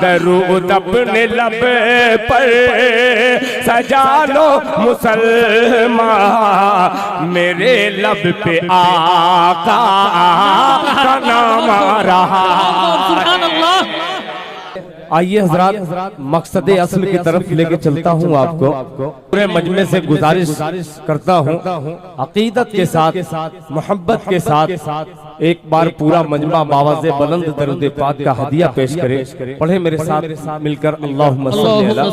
दरूद अपने लब पर सजा लो मुसलमान, मेरे लब पे आका का नाम आ रहा। आइए हजरात, मकसद असल की तरफ लेके चलता हूँ आपको। पूरे मजमे से गुजारिश करता हूँ अकीदत के साथ, मोहब्बत के साथ एक बार पूरा मजमा बावाज़े बुलंद दरूद पाक का हदिया पेश करे। पढ़े मेरे साथ मिलकर अल्लाहुम्मा सल्ली अला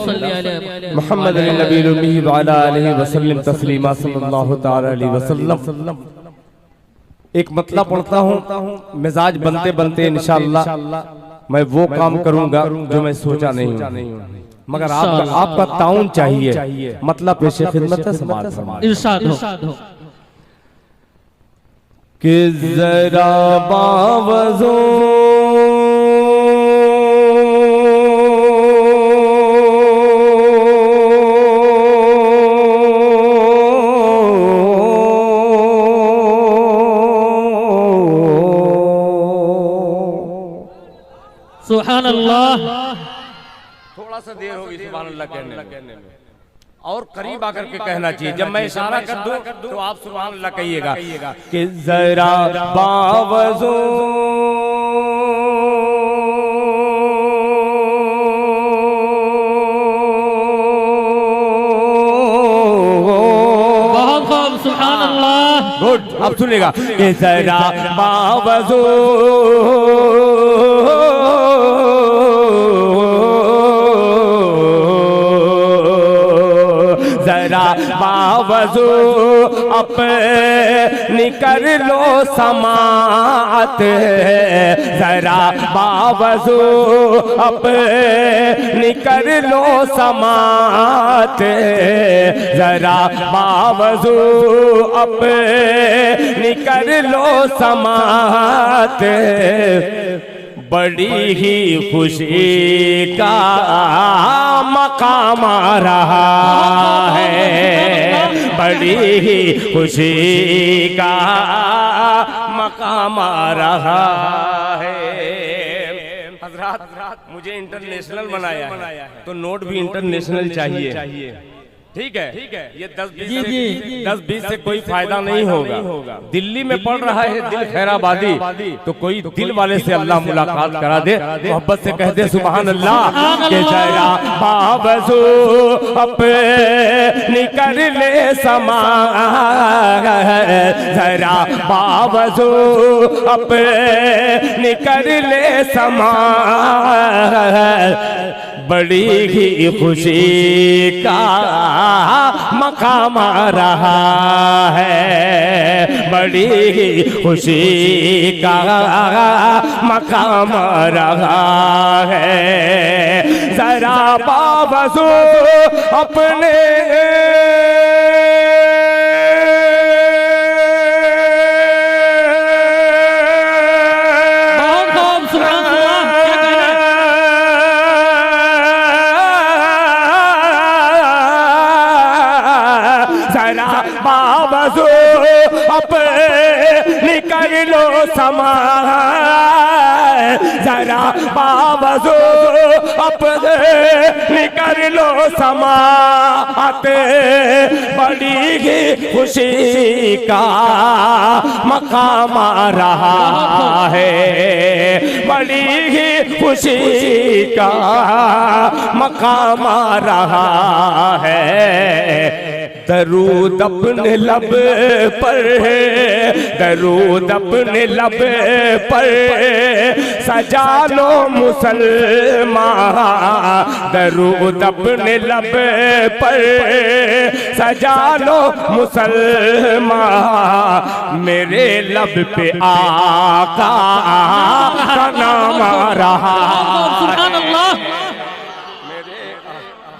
मुहम्मद नबील उम्मी व अला आलिहि वसल्लम तस्लीमा सल्लल्लाहु तआला अलैहि वसल्लम। एक मतला पढ़ता हूँ, मिजाज बनते बनते इंशाअल्लाह मैं वो काम करूंगा जो मैं सोचा नहीं हूँ, मगर आपका ताउन चाहिए। मतलब पेशे खिदमत है समाज इरशाद हो कि जरा बावजो सुभान अल्लाह। थोड़ा सा देर होगी सुभान अल्लाह कहने में, और करीब आकर के कहना चाहिए। जब मैं इशारा कर दूं तो आप सुभान अल्लाह कहिएगा कि जरा बावजो सुभान अल्लाह। गुड, अब सुनेगा कि जरा बावजो जरा बावजो अपनी कर लो समात, जरा बावजो अपनी कर लो समात, जरा बावजो अपनी कर लो समात, बड़ी ही खुशी का मकाम आ रहा है, बड़ी ही खुशी का मकाम आ रहा है। हजरात, मुझे इंटरनेशनल बनाया है तो नोट भी इंटरनेशनल चाहिए। ठीक है, ये 10-20 से कोई फायदा नहीं होगा। दिल्ली में पढ़ रहा है दिल खैराबादी, तो कोई दिल वाले से अल्लाह मुलाकात करा दे, मोहब्बत से कह दे सुभान अल्लाह के जरा बावजो अपनी कर ले समा, जरा बावजो अपनी कर ले समा, बड़ी ही खुशी का मकाम आ रहा है, बड़ी ही खुशी का मकाम आ रहा है। जरा बावजो अपने बावजो अपनी कर लो समा, जरा बावजो अपनी कर लो समात, बड़ी ही खुशी का मकाम आ रहा है, बड़ी ही खुशी का मकाम आ रहा है। दरूद अपने लब पर, दरूद अपने लब पर सजा लो मुसलमान, दरूद अपने लब पर सजा लो मुसलमान, मेरे लब पे आका का नाम आ रहा।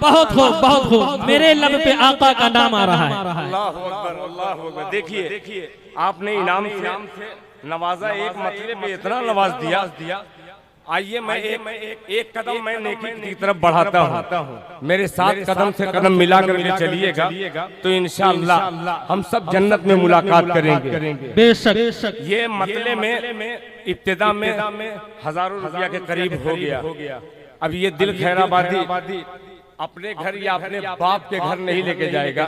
बहुत खूब, बहुत खूब, मेरे लब पे आका का नाम आ रहा है। अल्लाह अकबर, अल्लाह अकबर। देखिए, आपने इनाम से नवाजा, एक मतले पे इतना नवाज दिया, आइए मैं एक कदम मैं नेकी की तरफ बढ़ाता हूँ। मेरे साथ कदम से कदम मिला करके चलिएगा तो इंशाअल्लाह हम सब जन्नत में मुलाकात करेंगे। बेशक ये मतले में इब्तिदा में हजारों रुपया के करीब हो गया। अब ये दिल खैराबादी अपने घर या अपने बाप के घर नहीं लेके जाएगा।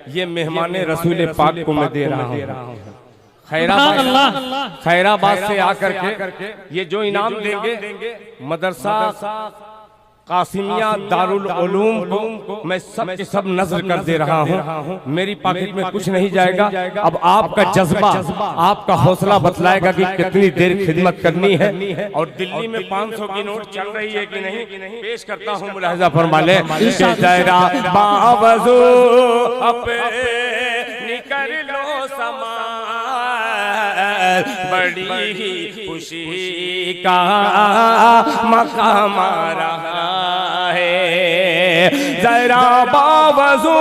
ये मेहमान रसूल पाक को मैं दे रहा हूँ। खैराबाद से आकर के ये जो इनाम देंगे मदरसा कासिमिया दारुल उलूम को मैं सब के सब नजर कर दे रहा हूँ। मेरी पॉकेट में कुछ नहीं जाएगा। अब आपका जज्बा आपका हौसला बतलाएगा कि कितनी देर खिदमत करनी है। और दिल्ली में 500 की नोट चल रही है कि नहीं, पेश करता हूँ। मुलाहिजा फरमा ले जरा बावजू अपनी कर लो समा बड़ी ही खुशी का मकाम रहा है। जरा बावजू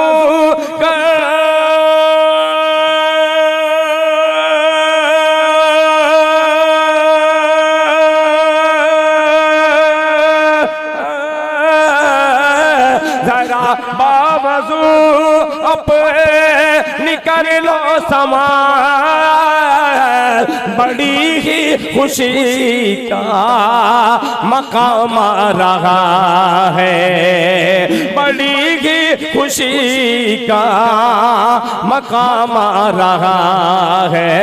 जरा बावजू अपनी कर लो समा बड़ी ही खुशी का मकाम रहा है। बड़ी ही खुशी का मकाम रहा है।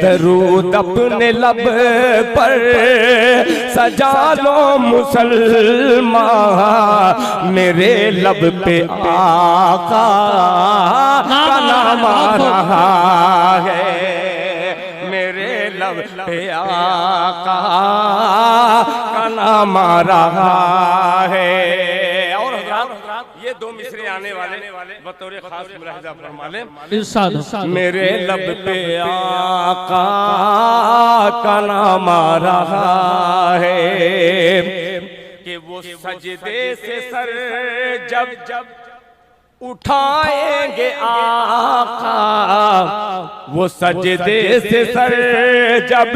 दरूद अपने लब पर सजा लो मुसलमान, मेरे लब पे आका का नाम आ रहा है। लब पे आका का नाम आ रहा है। और ये दो मिसरे आने वाले बतौर खास मुलाहिजा फरमा लें। मेरे लब पे आका का नाम आ रहा है कि वो सजदे से सर जब उठाएंगे आका, वो सजदे से सर जब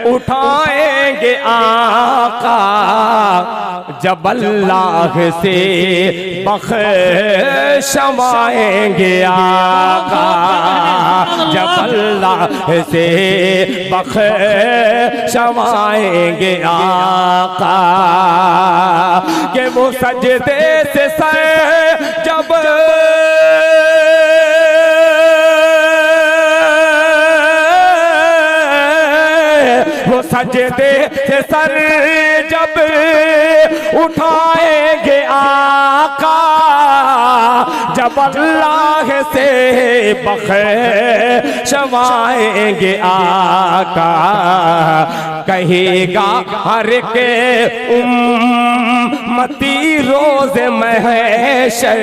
उठाएंगे आका, जब अल्लाह से बख्शवाएंगे आका, जब अल्लाह से बख्शवाएंगे आका, कि वो सजदे से सर जब वो सजदे से सर जब उठाएंगे आका, जब अल्लाह से बख्शवाएंगे आका, कहेगा हर के उम्मती रोज महशर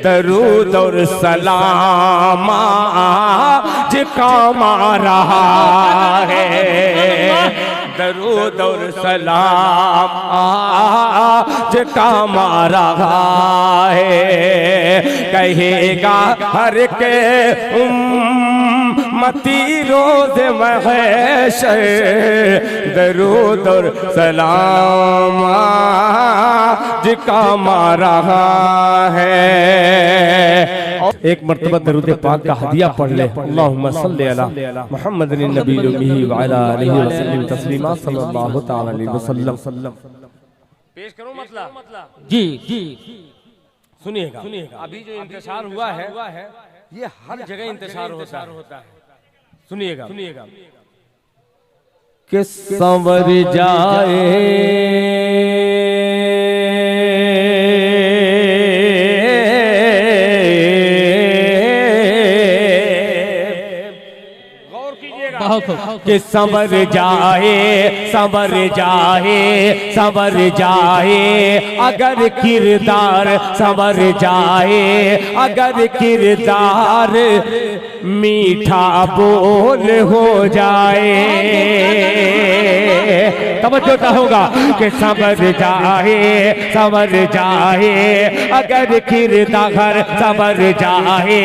दरूद और सलाम आज काम आ रहा है। दरूद और सलाम आज काम आ रहा है। कहेगा हर के उम्मती रोज महशर दरूद और सलाम आज काम आ रहा है। एक मर्तबा दरूद पाक का हदिया पढ़ ले। अल्लाहुम्मा सल्ली अला मुहम्मदिन नबील उम्मी व अला आलिहि व सल्लम तस्लीमा सल्लल्लाहु तआला अलैहि वसल्लम। पेश करूं मतलब जी सुनिएगा। अभी जो इंतशार हुआ है ये हर जगह इंतशार होता है। सुनिएगा कि संवर जाए कि संवर जाए संवर जाए संवर जाए अगर किरदार संवर जाए अगर किरदार मीठा बोल हो जाए। तवज्जो होगा कि संवर जाए अगर किरदार संवर जाए,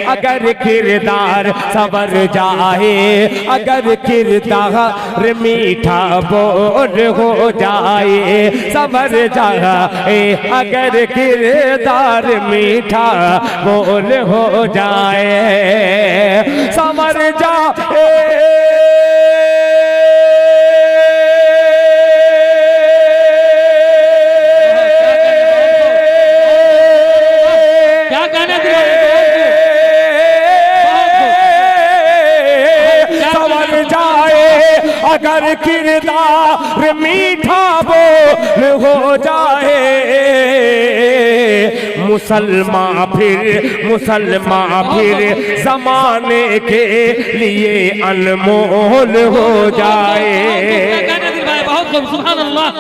अगर किरदार संवर जाए, अगर किरदार मीठा बोल हो जाए, संवर जाए अगर किरदार मीठा बोल हो जाए, संवर जाए। अगर किरदार मीठा बोल हो जाए, मुसलमान फिर ज़माने के लिए अनमोल हो जाए। बहुत खूब, सुभान अल्लाह।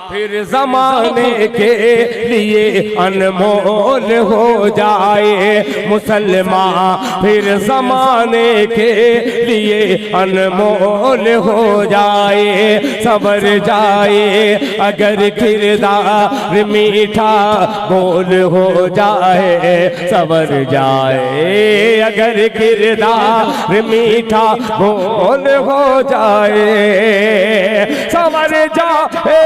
फिर ज़माने के लिए अनमोल हो जाए, मुसलमान फिर ज़माने के लिए अनमोल हो जाए, सबर जाए अगर किरदार मीठा बोल हो जाए, सबर जाए अगर किरदार मीठा बोल हो जाए, सबर जाए।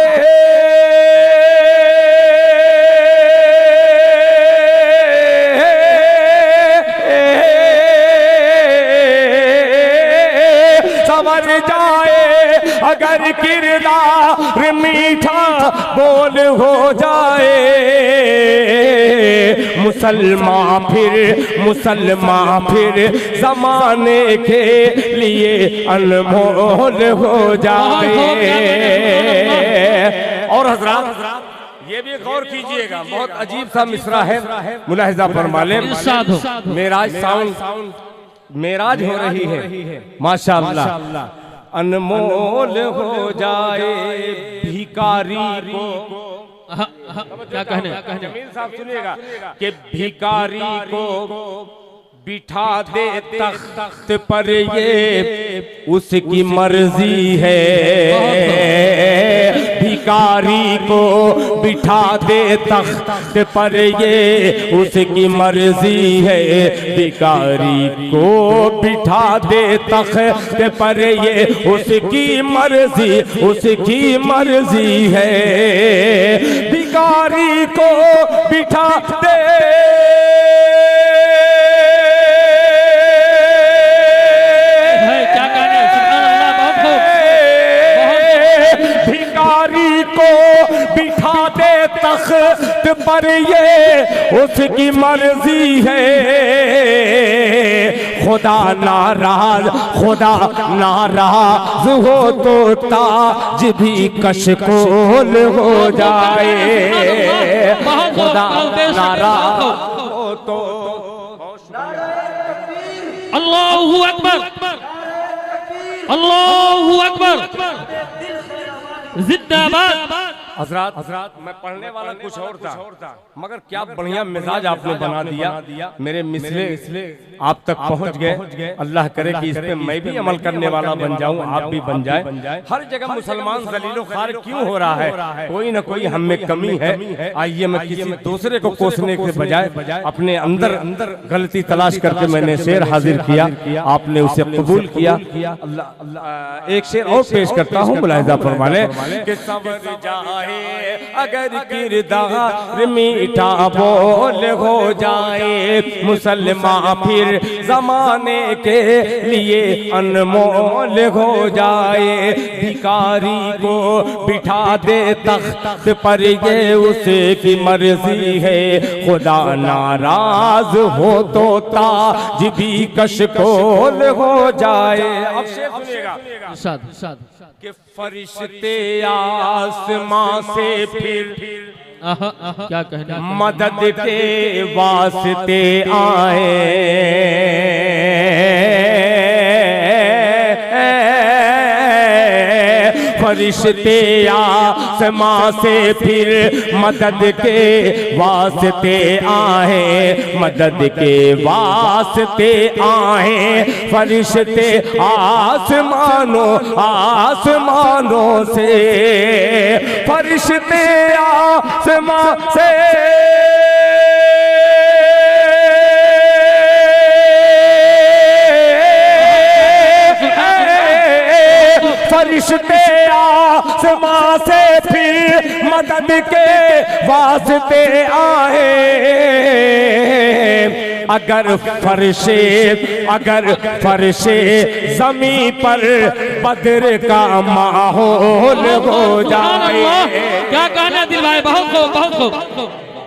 समझ जाए अगर किरदार मीठा बोल हो जाए, मुसलमान फिर ज़माने के लिए अनमोल हो जाए। और हज़रात ये भी गौर कीजिएगा, बहुत अजीब सा मिसरा है, मुलाहिजा फरमा लें। मेराज हो रही है माशाअल्लाह, अनमोल हो जाए भिखारी को। क्या कहने जमील साहब सुनिएगा कि भिखारी को बिठा दे तख्त पर ये उसकी मर्जी है, भिखारी को बिठा दे तख्त पर ये उसकी मर्जी है, भिखारी को बिठा दे तख्त पर ये उसकी मर्जी है, भिखारी को बिठा दे तख्त पर ये उसकी मर्जी है, खुदा नाराज हो तो ताज भी कशकोल हो जाए, खुदा नाराज हो तो। अल्लाहु अकबर, अल्लाहु अकबर, जिंदाबाद। हजरात मैं पढ़ने वाला कुछ और था, मगर क्या बढ़िया मिजाज आपने बना दिया, मेरे मिसले आप तक पहुंच गए। अल्लाह करे कि इस पे मैं भी अमल करने वाला बन जाऊं, आप भी बन जाए। हर जगह मुसलमान जलीलो खार क्यों हो रहा है? कोई ना कोई हम में कमी है। आइए मैं किसी दूसरे को कोसने के बजाय अपने अंदर गलती तलाश करके मैंने शेर हाजिर किया, आपने उसे कबूल किया। अल्लाह एक शेर और पेश करता हूँ, मुलाहिजा फरमा लें कि सबर जाए अगर किरदार मीठा बोल हो जाए, मुसलमान फिर ज़माने के लिए अनमोल हो जाए, भिखारी को बिठा दे तख्त पर ये उसकी मर्जी है, खुदा नाराज हो तो ताज भी कशकोल हो जाए। अब शेर सुनिएगा कि फरिश्ते आसमां से फिर क्या कहना, मदद के वास्ते आए, फरिश्ते आसमां से फिर मदद के वास्ते आए, मदद के वास्ते आए फरिश्ते आसमानों आसमानों से, फरिश्ते आसमां से फरिश्ते आसमां से फिर मदद के वास्ते आए। अगर फरिश्ते ज़मीं पर बद्र का माहौल हो जाए। क्या गाना दिलवाए, बहुत खूब बहुत खूब।